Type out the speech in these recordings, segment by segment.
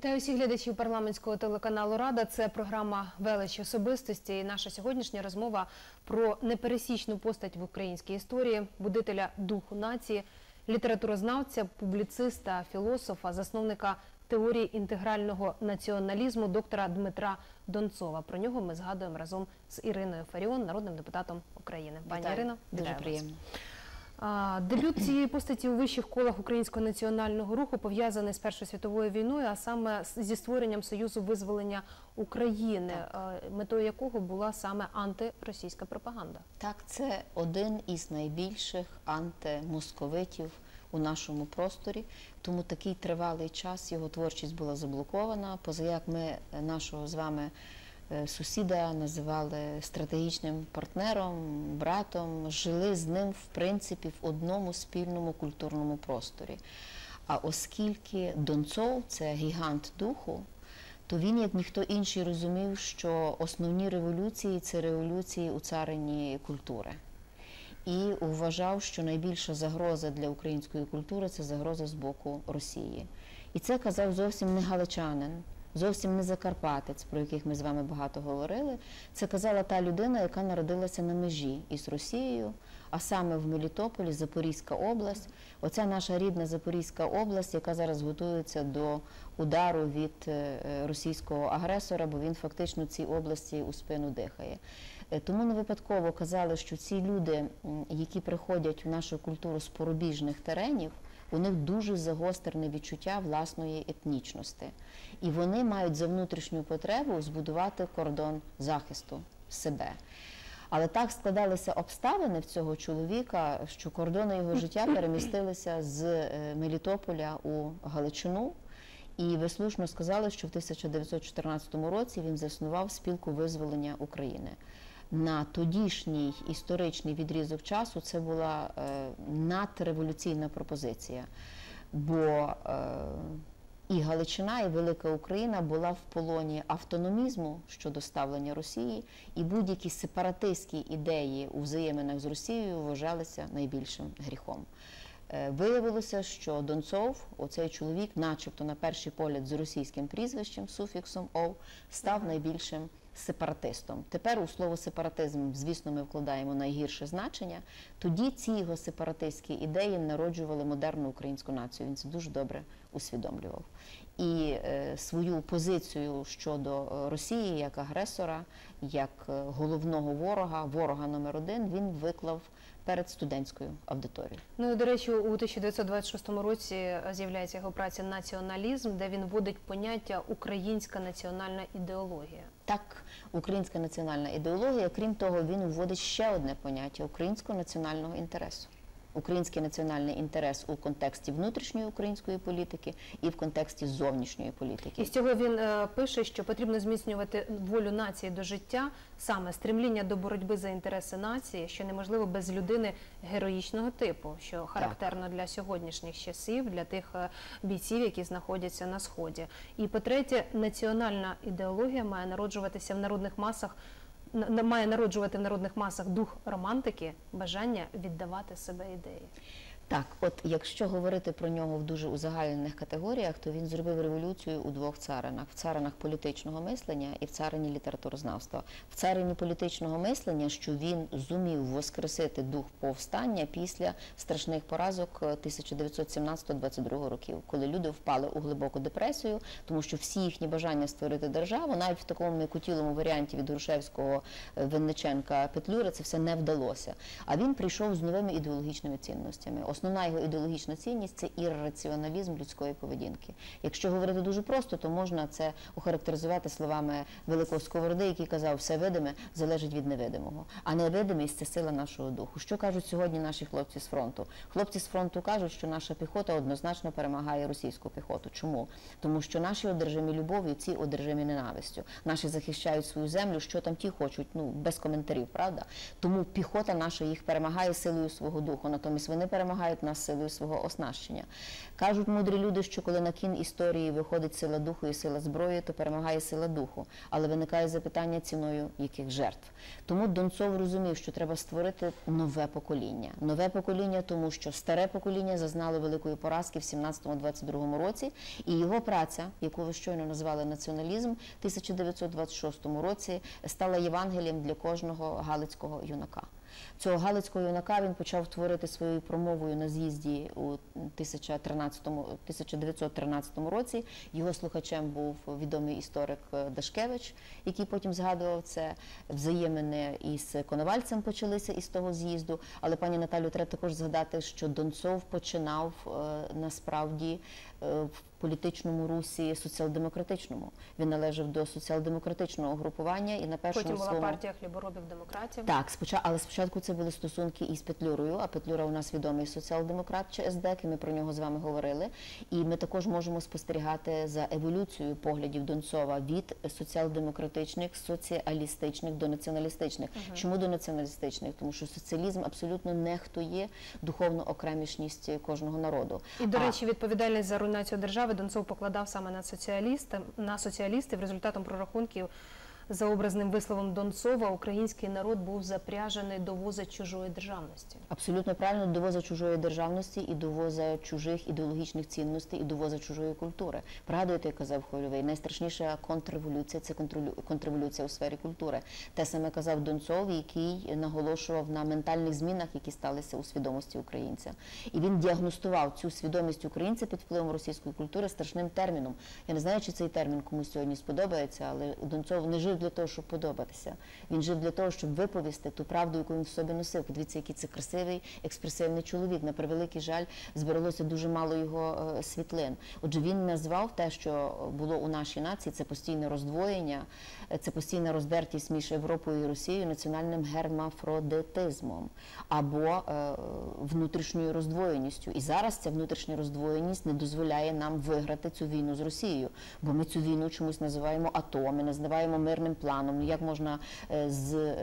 Вітаю всіх глядачів парламентського телеканалу «Рада». Це програма «Велич особистості» і наша сьогоднішня розмова про непересічну постать в українській історії, будителя духу нації, літературознавця, публіциста, філософа, засновника теорії інтегрального націоналізму доктора Дмитра Донцова. Про нього ми згадуємо разом з Іриною Фаріон, народним депутатом України. Пані Ірино, дуже приємно. Дебют цієї постаті у вищих колах українського національного руху пов'язаний з Першою світовою війною, а саме зі створенням Союзу визволення України, метою якого була саме антиросійська пропаганда. Так, це один із найбільших антимосковитів у нашому просторі, тому такий тривалий час його творчість була заблокована, позаяк ми нашого з вами сусіда називали стратегічним партнером, братом, жили з ним, в принципі, в одному спільному культурному просторі. А оскільки Донцов – це гігант духу, то він, як ніхто інший, розумів, що основні революції – це революції у царині культури. І вважав, що найбільша загроза для української культури – це загроза з боку Росії. І це казав зовсім не галичанин, зовсім не закарпатець, про яких ми з вами багато говорили. Це казала та людина, яка народилася на межі із Росією, а саме в Мелітополі, Запорізька область. Оця наша рідна Запорізька область, яка зараз готується до удару від російського агресора, бо він фактично цій області у спину дихає. Тому не випадково казали, що ці люди, які приходять в нашу культуру з порубіжних теренів, у них дуже загострене відчуття власної етнічності. І вони мають за внутрішню потребу збудувати кордон захисту себе. Але так складалися обставини в цього чоловіка, що кордони його життя перемістилися з Мелітополя у Галичину. І ви слушно сказали, що в 1914 році він заснував спілку визволення України. На тодішній історичний відрізок часу це була надреволюційна пропозиція, бо і Галичина, і Велика Україна була в полоні автономізму щодо ставлення Росії, і будь-які сепаратистські ідеї у взаєминах з Росією вважалися найбільшим гріхом. Виявилося, що Донцов, оцей чоловік, начебто на перший погляд з російським прізвищем, суфіксом «ов», став найбільшим сепаратистом. Тепер у слово сепаратизм, звісно, ми вкладаємо найгірше значення. Тоді ці його сепаратистські ідеї народжували модерну українську націю. Він це дуже добре усвідомлював. І свою позицію щодо Росії як агресора, як головного ворога, ворога номер один, він виклав перед студентською аудиторією. Ну, до речі, у 1926 році з'являється його праця «Націоналізм», де він вводить поняття «українська національна ідеологія». Так, українська національна ідеологія, крім того, він вводить ще одне поняття – українського національного інтересу. Український національний інтерес у контексті внутрішньої української політики і в контексті зовнішньої політики. І з цього він пише, що потрібно зміцнювати волю нації до життя, саме стремління до боротьби за інтереси нації, що неможливо без людини героїчного типу, що характерно для сьогоднішніх часів, для тих бійців, які знаходяться на Сході. І по-третє, національна ідеологія має народжувати в народних масах дух романтики, бажання віддавати себе ідеї. Так, от якщо говорити про нього в дуже узагальнених категоріях, то він зробив революцію у двох царинах. В царинах політичного мислення і в царині літературознавства. В царині політичного мислення, що він зумів воскресити дух повстання після страшних поразок 1917-22 років, коли люди впали у глибоку депресію, тому що всі їхні бажання створити державу, навіть в такому м'якотілому варіанті від Грушевського, Винниченка, Петлюри, це все не вдалося. А він прийшов з новими ідеологічними цінностями. Основна його ідеологічна цінність – це ірраціоналізм людської поведінки. Якщо говорити дуже просто, то можна це охарактеризувати словами великого Сковороди, який казав, все видиме залежить від невидимого, а невидимість – це сила нашого духу. Що кажуть сьогодні наші хлопці з фронту? Хлопці з фронту кажуть, що наша піхота однозначно перемагає російську піхоту. Чому? Тому що наші одержимі любов'ю, ці одержимі ненавистю. Наші захищають свою землю, що там ті хочуть, без коментарів, правда? Тому піхота наша їх перемагає силою свого духу, натомість вони перемагають перемагають нас силою свого оснащення. Кажуть мудрі люди, що коли на кін історії виходить сила духу і сила зброї, то перемагає сила духу. Але виникає запитання, ціною яких жертв. Тому Донцов розумів, що треба створити нове покоління. Нове покоління, тому що старе покоління зазнало великої поразки в 17-22 році, і його праця, яку ви щойно назвали націоналізм, в 1926 році стала Євангелієм для кожного галицького юнака. Цього галицького юнака він почав творити своєю промовою на з'їзді у 1913 році. Його слухачем був відомий історик Дашкевич, який потім згадував це. Взаємини із Коновальцем почалися із того з'їзду. Але, пані Наталю, треба також згадати, що Донцов починав насправді в політичному русі соціал-демократичному. Він належав до соціал-демократичного групування і на першому Потім була своєму... партія хліборобів-демократів. Так, але спочатку це були стосунки із Петлюрою, а Петлюра у нас відомий соціал-демократ чи СДЕК, і ми про нього з вами говорили. І ми також можемо спостерігати за еволюцією поглядів Донцова від соціал-демократичних, соціалістичних до націоналістичних. Чому до націоналістичних? Тому що соціалізм абсолютно нехтує духовну окремішність кожного народу. І, до речі, відповідальність за руйнацію держави Донцов покладав саме на соціалістів. Результатом прорахунків, за образним висловом Донцова, український народ був запряжений до воза чужої державності. Абсолютно правильно, до воза чужої державності і до воза чужих ідеологічних цінностей, і до воза чужої культури. Пригадуєте, як казав Хвильовий, найстрашніша контрреволюція – це контрреволюція у сфері культури. Те саме казав Донцов, який наголошував на ментальних змінах, які сталися у свідомості українця. І він діагностував цю свідомість українця під впливом російської культури страшним терміном. Я не знаю, чи цей термін комусь сьогодні сподобається, але Донцов не жив для того, щоб подобатися. Він жив для того, щоб виповісти ту правду, яку він в собі носив. Подивіться, який це красивий, експресивний чоловік. На превеликий жаль, збиралося дуже мало його світлин. Отже, він назвав те, що було у нашій нації, це постійне роздвоєння, це постійна роздертість між Європою і Росією, національним гермафродитизмом або внутрішньою роздвоєністю. І зараз ця внутрішня роздвоєність не дозволяє нам виграти цю війну з Росією, бо ми цю війну чомусь називаємо АТО, ми називаємо мирним планом. Як можна з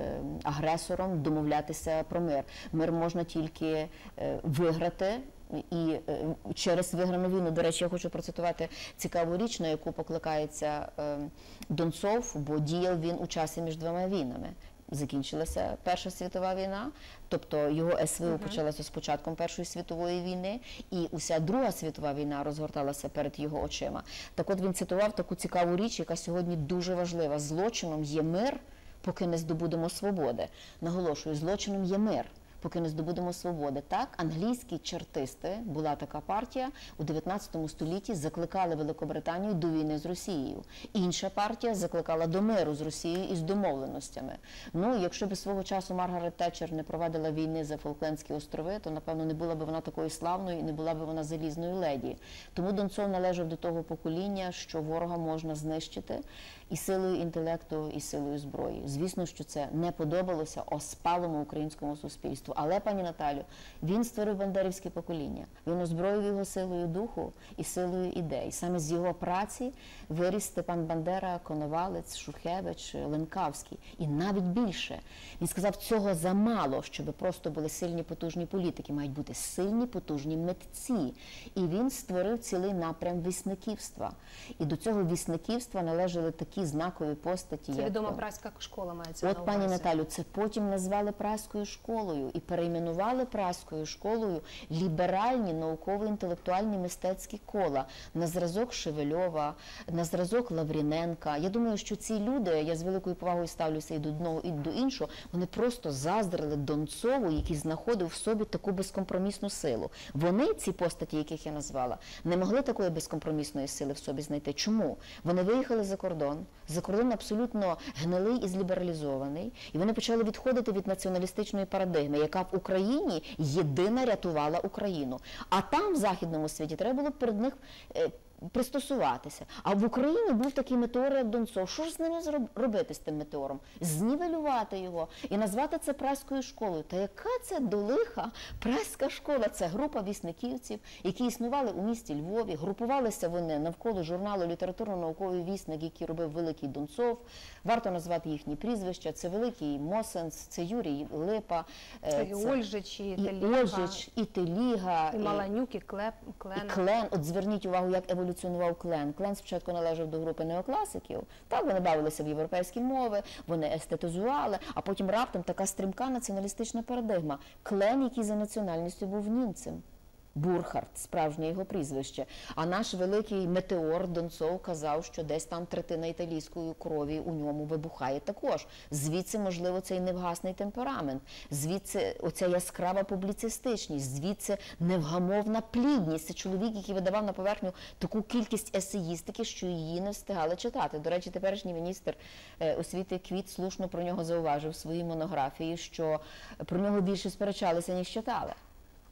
агресором домовлятися про мир? Мир можна тільки виграти, і через виграну війну. До речі, я хочу процитувати цікаву річ, на яку покликається Донцов, бо діяв він у часі між двома війнами. Закінчилася Перша світова війна, тобто його СВУ почалося з початком Першої світової війни, і уся Друга світова війна розгорталася перед його очима. Так от він цитував таку цікаву річ, яка сьогодні дуже важлива. Злочином є мир, поки не здобудемо свободи. Наголошую, злочином є мир, поки не здобудемо свободи. Так, англійські чартисти, була така партія, у 19 столітті закликали Великобританію до війни з Росією. Інша партія закликала до миру з Росією і з домовленостями. Ну, якщо б свого часу Маргарет Тетчер не провадила війни за Фолклендські острови, то, напевно, не була б вона такою славною і не була б вона залізною леді. Тому Донцов належав до того покоління, що ворога можна знищити і силою інтелекту, і силою зброї. Звісно, що це не подобалося оспалому українському суспільству. Але, пані Наталю, він створив бандерівське покоління. Він озброїв його силою духу і силою ідей. Саме з його праці виріс Степан Бандера, Коновалець, Шухевич, Ленкавський. І навіть більше. Він сказав, цього замало, щоб просто були сильні, потужні політики. Мають бути сильні, потужні митці. І він створив цілий напрям вісниківства. І до цього вісниківства належали такі знакові постаті. Це відома Празька школа мається на увазі. От, пані Наталю, це потім назвали Празькою школою і перейменували Празькою школою ліберальні науково-інтелектуальні мистецькі кола на зразок Шевельова, на зразок Лавріненка. Я думаю, що ці люди, я з великою повагою ставлюся і до одного, і до іншого, вони просто заздрили Донцову, який знаходив в собі таку безкомпромісну силу. Вони, ці постаті, яких я назвала, не могли такої безкомпромісної сили в собі знайти. Чому? Вони виїхали за кордон. За кордон абсолютно гнилий і злібералізований. І вони почали відходити від націоналістичної парадигми, яка в Україні єдина рятувала Україну. А там, в західному світі, треба було перед них пристосуватися. А в Україні був такий метеор, як Донцов. Що ж з ними робити, з тим метеором? Знівелювати його і назвати це Преською школою. Та яка це до лиха Преська школа? Це група вісниківців, які існували у місті Львові. Групувалися вони навколо журналу «Літературно-науковий вісник», який робив Великий Донцов. Варто назвати їхні прізвища. Це Великий Мосенс, це Юрій Липа. Це і Ольжич, і Теліга. І Маланюк, і Клен. І Клен. От зверніть увагу, як еволюціонував Клен. Клен спочатку належав до групи неокласиків. Так, вони бавилися в європейські мови, вони естетизували, а потім раптом така стрімка націоналістична парадигма. Клен, який за національністю був німцем. Бурхард, справжнє його прізвище. А наш великий метеор Донцов казав, що десь там третина італійської крові у ньому вибухає також. Звідси, можливо, цей невгасний темперамент, звідси оця яскрава публіцистичність, звідси невгамовна плідність. Це чоловік, який видавав на поверхню таку кількість есеїстики, що її не встигали читати. До речі, теперішній міністр освіти Квіт слушно про нього зауважив в своїй монографії, що про нього більше сперечалися, ніж читали.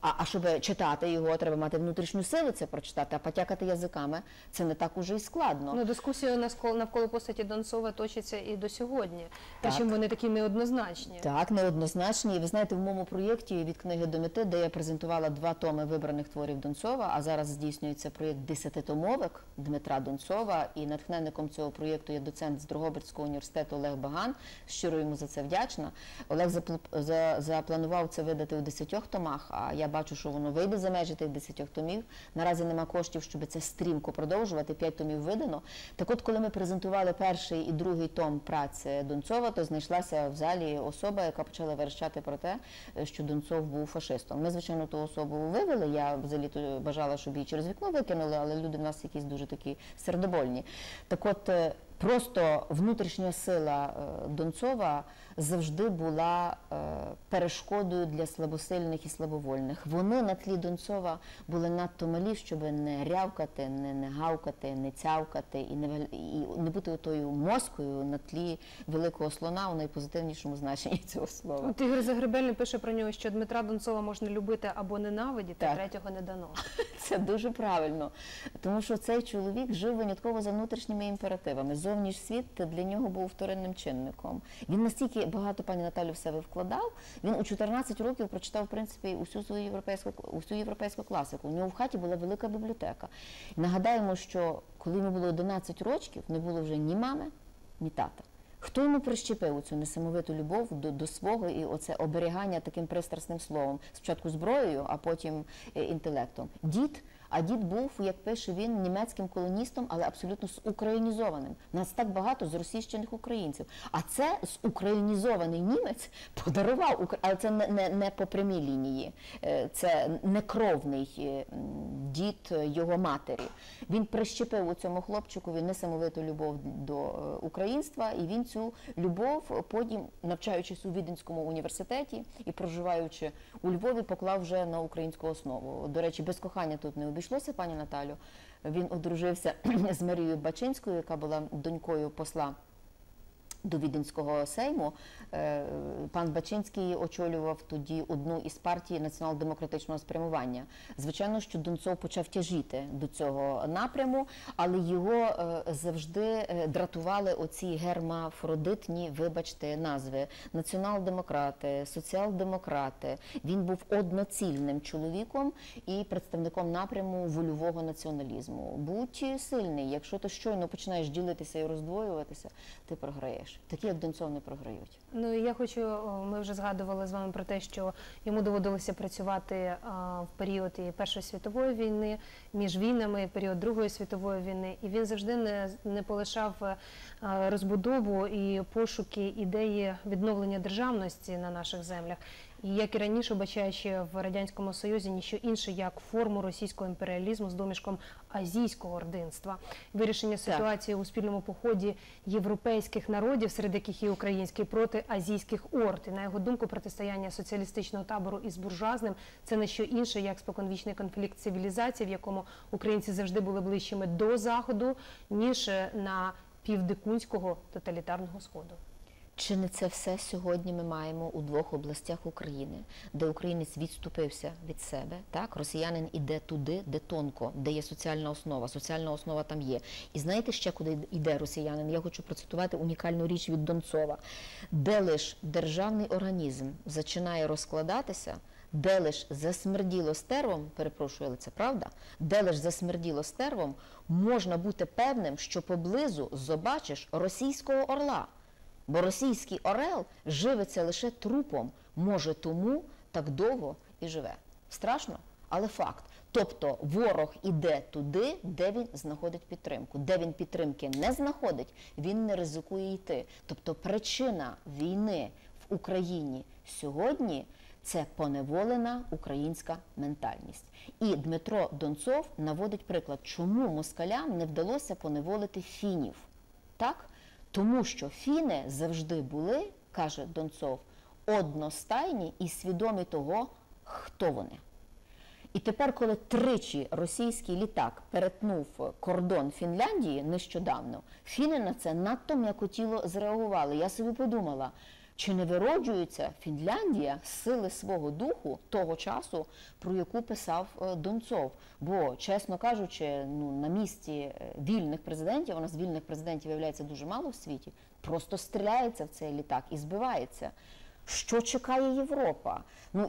А щоб читати його, треба мати внутрішню силу це прочитати, а потякати язиками – це не так уже й складно. Ну, дискусія навколо постаті Донцова точиться і до сьогодні. Так. Чим вони такі неоднозначні. Так, неоднозначні. І ви знаєте, в моєму проєкті «Від книги до мети», де я презентувала 2 томи вибраних творів Донцова, а зараз здійснюється проєкт «10-томовик» Дмитра Донцова, і натхненником цього проєкту є доцент з Дрогобицького університету Олег Баган. Щиро йому за це вдячна. Олег запланував це видати у 10 томах, а я бачу, що воно вийде за межі тих 10 томів. Наразі нема коштів, щоб це стрімко продовжувати. 5 томів видано. Так от, коли ми презентували перший і другий том праці Донцова, то знайшлася в залі особа, яка почала верещати про те, що Донцов був фашистом. Ми, звичайно, ту особу вивели. Я взагалі бажала, щоб її через вікно викинули, але люди в нас якісь дуже такі сердобольні. Так от, просто внутрішня сила Донцова завжди була перешкодою для слабосильних і слабовольних. Вони на тлі Донцова були надто малі, щоб не рявкати, не гавкати, не цявкати і не бути отою москою на тлі великого слона у найпозитивнішому значенні цього слова. От Ігор Загребельний пише про нього, що Дмитра Донцова можна любити або ненавидіти, Так. третього не дано. Це дуже правильно, тому що цей чоловік жив винятково за внутрішніми імперативами. Зовнішній світ для нього був вторинним чинником. Він настільки багато, пані Наталю, в себе вкладав, він у 14 років прочитав, в принципі, усю європейську класику. У нього в хаті була велика бібліотека. Нагадаємо, що коли йому було 11 років, не було вже ні мами, ні тата. Хто йому прищепив цю несамовиту любов до свого і оце оберігання таким пристрасним словом? Спочатку зброєю, а потім інтелектом. Дід. А дід був, як пише він, німецьким колоністом, але абсолютно зукраїнізованим. Нас так багато зросійщених українців. А це зукраїнізований німець подарував, але це не по прямій лінії, це не кровний дід його матері. Він прищепив у цьому хлопчикові несамовиту любов до українства, і він цю любов потім, навчаючись у Віденському університеті і проживаючи у Львові, поклав вже на українську основу. До речі, без кохання тут не обійшлося, пані Наталю. Він одружився з Марією Бачинською, яка була донькою посла до Віденського сейму. Пан Бачинський очолював тоді одну із партій націонал-демократичного спрямування. Звичайно, що Донцов почав тяжіти до цього напряму, але його завжди дратували оці гермафродитні, вибачте, назви. Націонал-демократи, соціал-демократи. Він був одноцільним чоловіком і представником напряму вольового націоналізму. Будь сильний, якщо ти щойно починаєш ділитися і роздвоюватися, ти програєш. Такі, як Донцов, не програють. Ну, я хочу, ми вже згадували з вами про те, що йому доводилося працювати в період і Першої світової війни, між війнами, період Другої світової війни, і він завжди не полишав розбудову і пошуки ідеї відновлення державності на наших землях. І як і раніше, бачаючи в Радянському Союзі ніщо інше, як форму російського імперіалізму з домішком азійського ординства. Вирішення ситуації у спільному поході європейських народів, серед яких і український, проти азійських орд. І, на його думку, протистояння соціалістичного табору із буржуазним – це не що інше, як споконвічний конфлікт цивілізацій, в якому українці завжди були ближчими до Заходу, ніж на півдикунського тоталітарного Сходу. Чи не це все сьогодні ми маємо у двох областях України, де українець відступився від себе, так? Росіянин іде туди, де тонко, де є соціальна основа там є. І знаєте ще, куди йде росіянин? Я хочу процитувати унікальну річ від Донцова. Де лиш державний організм починає розкладатися, де лиш засмерділо стервом, перепрошую, але це правда, де лиш засмерділо стервом, можна бути певним, що поблизу побачиш російського орла. Бо російський орел живиться лише трупом, може тому так довго і живе. Страшно, але факт. Тобто ворог іде туди, де він знаходить підтримку. Де він підтримки не знаходить, він не ризикує йти. Тобто причина війни в Україні сьогодні – це поневолена українська ментальність. І Дмитро Донцов наводить приклад, чому москалям не вдалося поневолити фінів. Так? Тому що фіни завжди були, каже Донцов, одностайні і свідомі того, хто вони. І тепер, коли тричі російський літак перетнув кордон Фінляндії нещодавно, фіни на це надто м'якотіло зреагували. Я собі подумала, чи не вироджується Фінляндія з сили свого духу того часу, про яку писав Донцов? Бо, чесно кажучи, на місці вільних президентів, у нас вільних президентів виявляється дуже мало в світі, просто стріляється в цей літак і збивається. Що чекає Європа?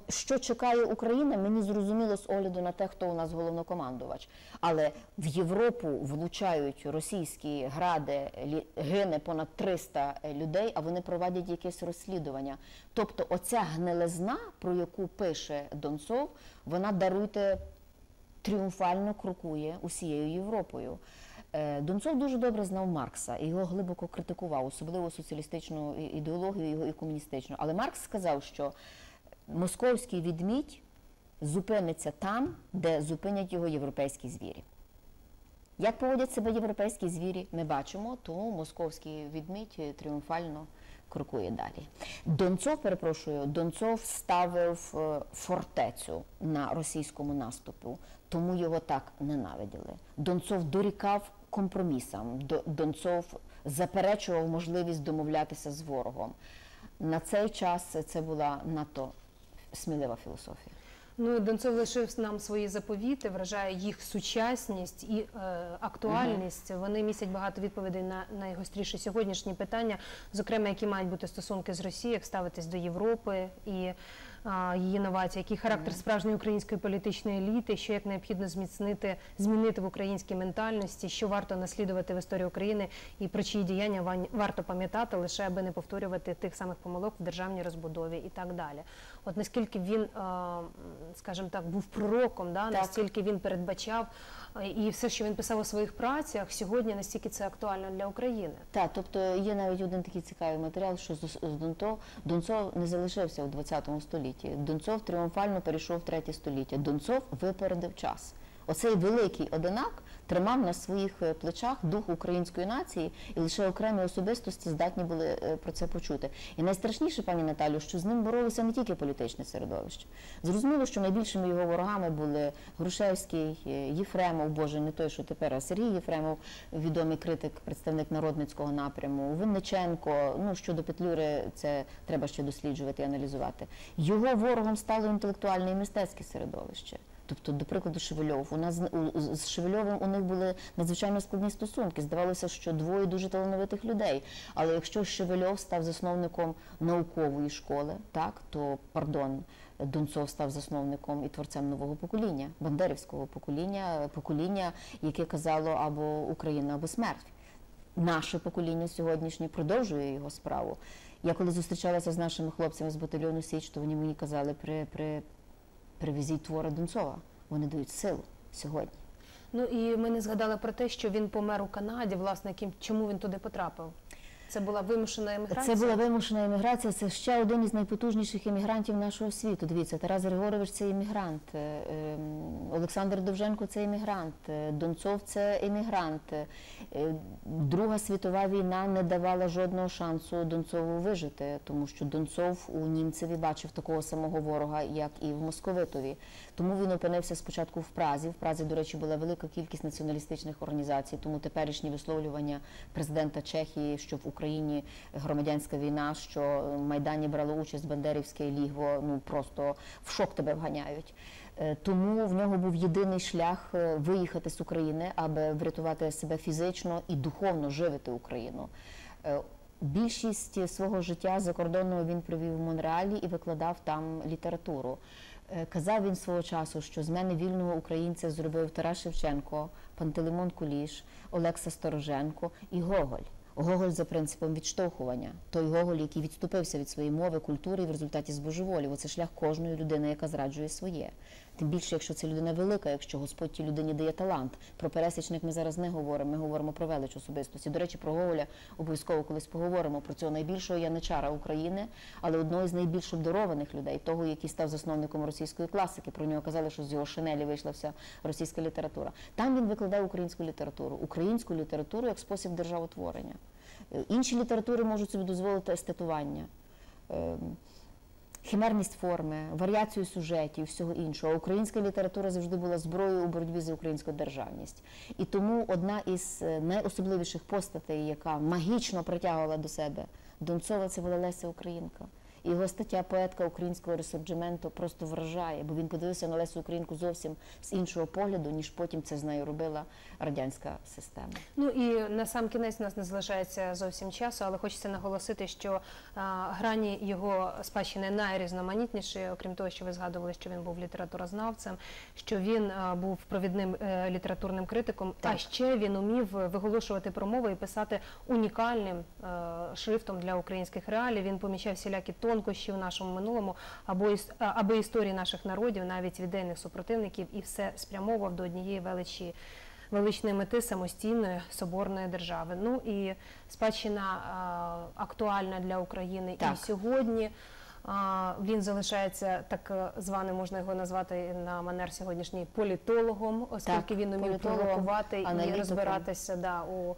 Що чекає Україна, мені зрозуміло з огляду на те, хто у нас головнокомандувач. Але в Європу влучають російські гради, гине понад 300 людей, а вони проводять якесь розслідування. Тобто оця гнилизна, про яку пише Донцов, вона, даруйте, тріумфально крокує усією Європою. Донцов дуже добре знав Маркса і його глибоко критикував, особливо соціалістичну ідеологію його і комуністичну. Але Маркс сказав, що московський ведмідь зупиниться там, де зупинять його європейські звірі. Як поводять себе європейські звірі, ми бачимо, тому московський ведмідь тріумфально крокує далі. Донцов ставив фортецю на російському наступу, тому його так ненавиділи. Донцов дорікав компромісам, Донцов заперечував можливість домовлятися з ворогом. На цей час це була надто смілива філософія. Донцов лишив нам свої заповіти, вражає їх сучасність і актуальність. Вони містять багато відповідей на найгостріші сьогоднішні питання, зокрема, які мають бути стосунки з Росією, як ставитись до Європи і її новацій, який характер справжньої української політичної еліти, що як необхідно змінити в українській ментальності, що варто наслідувати в історії України і про чиї діяння варто пам'ятати, лише аби не повторювати тих самих помилок в державній розбудові і так далі. От наскільки він, скажімо так, був пророком, настільки він передбачав, і все, що він писав у своїх працях, сьогодні настільки це актуально для України. Так, тобто є навіть один такий цікавий матеріал, що Донцов не залишився у 20 столітті. Донцов тріумфально перейшов в 3 століття. Донцов випередив час. Оцей великий одинак тримав на своїх плечах дух української нації, і лише окремі особистості здатні були про це почути. І найстрашніше, пані Наталю, що з ним боролося не тільки політичне середовище. Зрозуміло, що найбільшими його ворогами були Грушевський, Єфремов, боже, не той, що тепер, а Сергій Єфремов, відомий критик, представник народницького напряму, Винниченко, щодо Петлюри це треба ще досліджувати і аналізувати. Його ворогом стало інтелектуальне і мистецьке середовище. Тобто, до прикладу, Шевельов. З Шевельовим у них були надзвичайно складні стосунки. Здавалося, що двоє дуже талановитих людей. Але якщо Шевельов став засновником наукової школи, то, Донцов став засновником і творцем нового покоління, бандерівського покоління, яке казало або Україна, або смерть. Наше покоління сьогоднішнє продовжує його справу. Я коли зустрічалася з нашими хлопцями з батальйону Січ, то вони мені казали, привезіть твори Донцова. Вони дають силу сьогодні. І ми не згадали про те, що він помер у Канаді, власне, чому він туди потрапив? Це була вимушена еміграція? Це була вимушена еміграція, це ще один із найпотужніших емігрантів нашого світу. Дивіться, Тарас Григорович – це емігрант, Олександр Довженко – це емігрант, Донцов – це емігрант. Друга світова війна не давала жодного шансу Донцову вижити, тому що Донцов у німцеві бачив такого самого ворога, як і в московитові. Тому він опинився спочатку в Празі. В Празі, до речі, була велика кількість націоналістичних організацій, тому теперішні висловлювання президента Чехії, що в Україні громадянська війна, що в Майдані брало участь Бандерівське лігво, ну просто в шок тебе вганяють. Тому в нього був єдиний шлях виїхати з України, аби врятувати себе фізично і духовно живити Україну. Більшість свого життя закордонного він провів в Монреалі і викладав там літературу. Казав він свого часу, що з мене вільного українця зробив Тарас Шевченко, Пантелеймон Куліш, Олекса Стороженко і Гоголь. Гоголь за принципом відштовхування. Той Гоголь, який відступився від своєї мови, культури і в результаті збожеволів. Оце шлях кожної людини, яка зраджує своє. Тим більше, якщо це людина велика, якщо Господь тій людині дає талант. Про пересічник ми зараз не говоримо, ми говоримо про велич особистості. До речі, про Гоголя обов'язково колись поговоримо, про цього найбільшого яничара України, але одного з найбільш обдарованих людей, того, який став засновником російської класики. Про нього казали, що з його шинелі вийшла вся російська література. Там він викладав українську літературу як спосіб державотворення. Інші літератури можуть собі дозволити естетування, химерність форми, варіацію сюжетів, всього іншого. А українська література завжди була зброєю у боротьбі за українську державність. І тому одна із найособливіших постатей, яка магічно притягувала до себе Донцова, це була Леся Українка. І його стаття «Поетка українського ресурджименту» просто вражає, бо він подивився на Лесю Українку зовсім з іншого погляду, ніж потім це з нею робила радянська система. Ну і на сам кінець у нас не залишається зовсім часу, але хочеться наголосити, що грані його спадщини найрізноманітніші, окрім того, що ви згадували, що він був літературознавцем, що він був провідним літературним критиком, так. А ще він умів виголошувати промови і писати унікальним шрифтом для українських реалій. Він помічав всілякі тонкощі в нашому минулому, або історії наших народів, навіть ідейних супротивників, і все спрямовував до однієї величної мети самостійної соборної держави. Ну і спадщина актуальна для України так. і сьогодні. Він залишається так званим, можна його назвати на манер сьогоднішній, політологом, оскільки так, він умів пророкувати і розбиратися у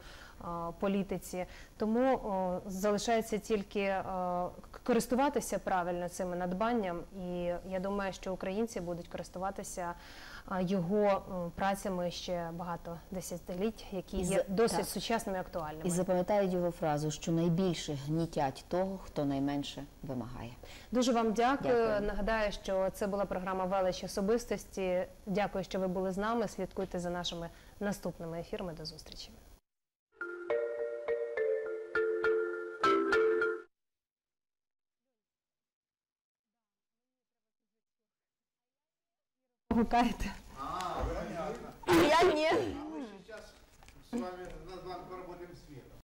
політиці. Тому залишається тільки користуватися правильно цим надбанням, і я думаю, що українці будуть користуватися його працями ще багато десятиліть, які є досить сучасними і актуальними. І запам'ятають його фразу, що найбільше гнітять того, хто найменше вимагає. Дуже вам дякую. Нагадаю, що це була програма «Велич особистості». Дякую, що ви були з нами. Слідкуйте за нашими наступними ефірами. До зустрічі. Гукаєте? Я ні. Мы сейчас с вами